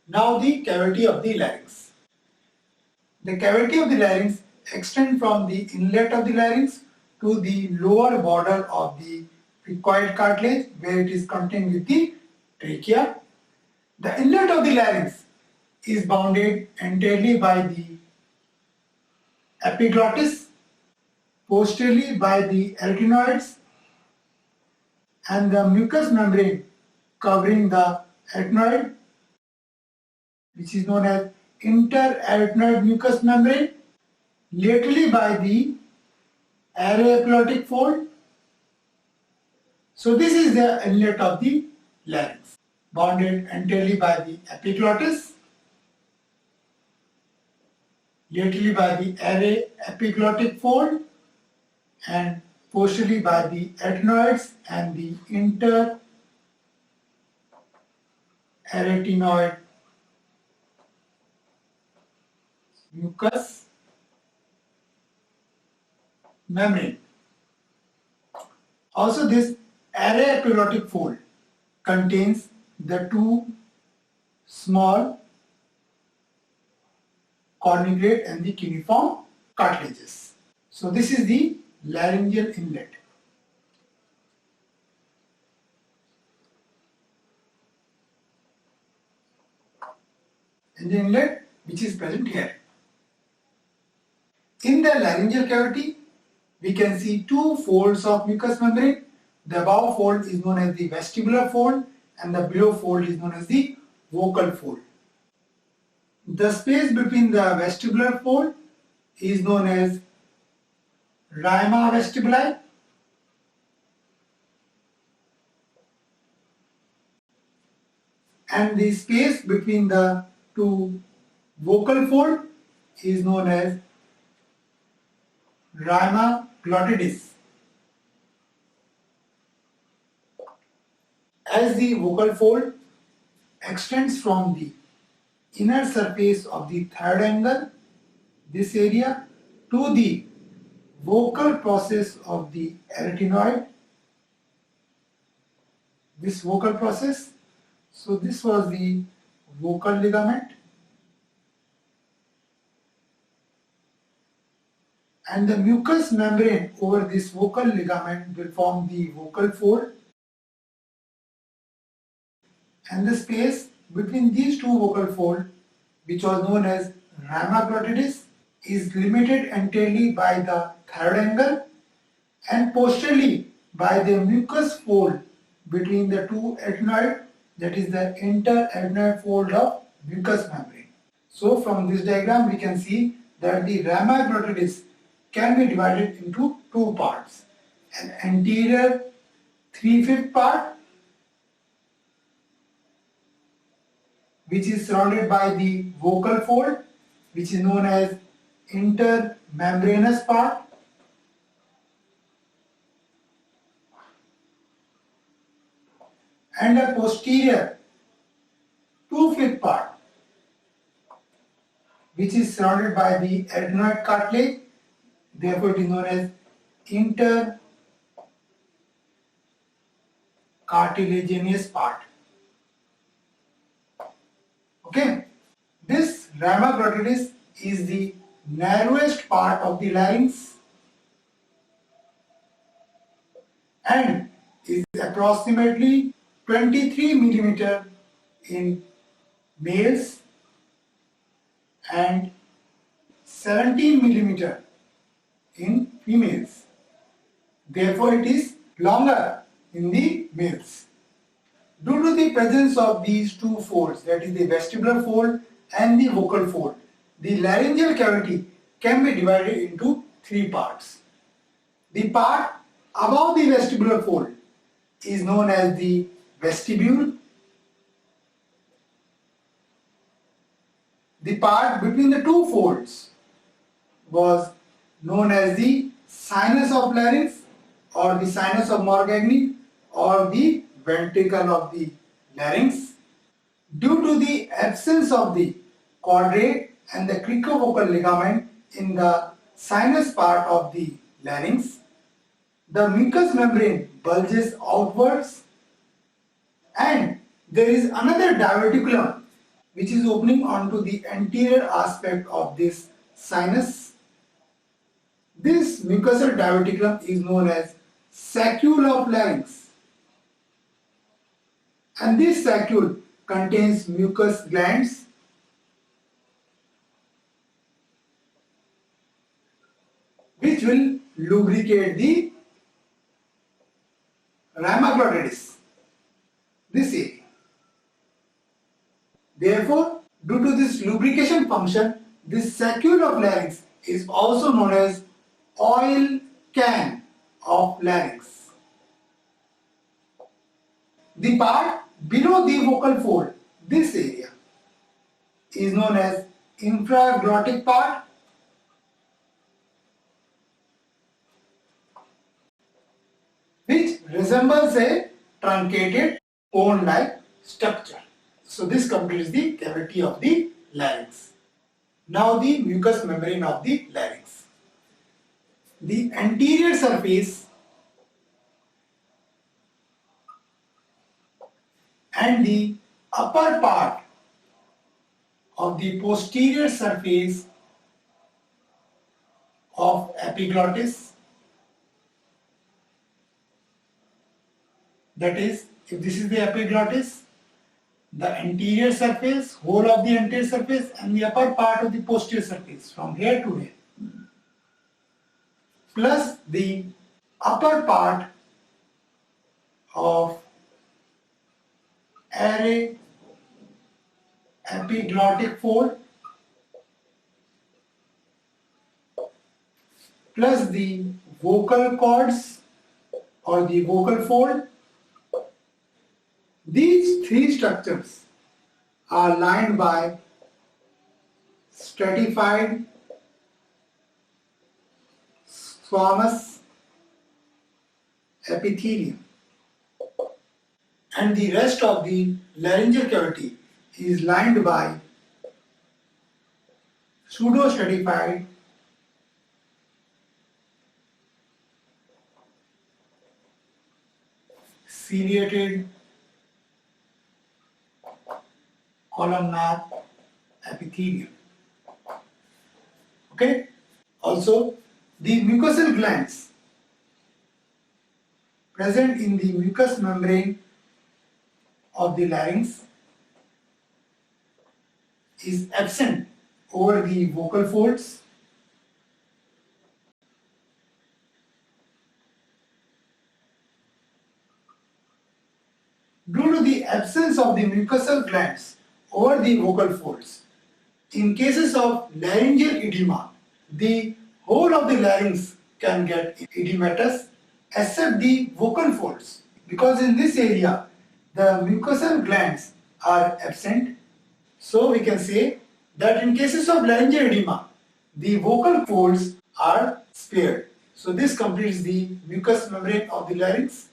Now the cavity of the larynx. The cavity of the larynx extends from the inlet of the larynx to the lower border of the cricoid cartilage where it is contained with the trachea. The inlet of the larynx is bounded entirely by the epiglottis, posteriorly by the arytenoids, and the mucous membrane covering the arytenoid, which is known as interarytenoid mucous membrane, laterally by the aryepiglottic fold. So this is the inlet of the larynx, bounded entirely by the epiglottis, laterally by the aryepiglottic fold, and posteriorly by the arytenoids and the interarytenoid mucous membrane. Also, this aryepiglottic fold contains the two small cornicate and the cuneiform cartilages. So this is the laryngeal inlet. And the inlet which is present here. In the laryngeal cavity, we can see two folds of mucous membrane. The above fold is known as the vestibular fold and the below fold is known as the vocal fold. The space between the vestibular fold is known as rama vestibuli, and the space between the two vocal fold is known as rama glottidis. As the vocal fold extends from the inner surface of the third angle, this area, to the vocal process of the arytenoid, this vocal process. So this was the vocal ligament, and the mucous membrane over this vocal ligament will form the vocal fold, and the space between these two vocal folds, which was known as rama glottidis, is limited entirely by the third angle and posteriorly by the mucous fold between the two arytenoids, that is the interarytenoid fold of mucous membrane. So from this diagram we can see that the rama glottidis can be divided into two parts: an anterior 3/5 part, which is surrounded by the vocal fold, which is known as intermembranous part, and a posterior 2/5 part, which is surrounded by the arytenoid cartilage. Therefore, it is known as intercartilaginous part. Okay, this rama glottidis is the narrowest part of the larynx and is approximately 23 millimeter in males and 17 millimeter in females. Therefore, it is longer in the males. Due to the presence of these two folds, that is the vestibular fold and the vocal fold, the laryngeal cavity can be divided into three parts. The part above the vestibular fold is known as the vestibule. The part between the two folds was known as the sinus of larynx or the sinus of Morgagni or the ventricle of the larynx. Due to the absence of the quadrate and the cricovocal ligament in the sinus part of the larynx, the mucous membrane bulges outwards and there is another diverticulum which is opening onto the anterior aspect of this sinus. This mucosal diverticulum is known as saccule of larynx, and this saccule contains mucous glands which will lubricate the rhamnoglottis, this area. Therefore, due to this lubrication function, this saccule of larynx is also known as oil can of larynx. The part below the vocal fold, this area, is known as infraglottic part, which resembles a truncated cone-like structure. So this completes the cavity of the larynx. Now the mucous membrane of the larynx. The anterior surface and the upper part of the posterior surface of epiglottis, that is, if this is the epiglottis, the anterior surface, whole of the anterior surface and the upper part of the posterior surface from here to here, plus the upper part of array epiglottic fold, plus the vocal cords or the vocal fold. These three structures are lined by stratified squamous epithelium, and the rest of the laryngeal cavity is lined by pseudostratified ciliated columnar epithelium. Okay. Also, the mucosal glands present in the mucous membrane of the larynx is absent over the vocal folds. Due to the absence of the mucosal glands over the vocal folds, in cases of laryngeal edema, the whole of the larynx can get edematous except the vocal folds, because in this area the mucosal glands are absent. So we can say that in cases of laryngeal edema, the vocal folds are spared. So this completes the mucous membrane of the larynx.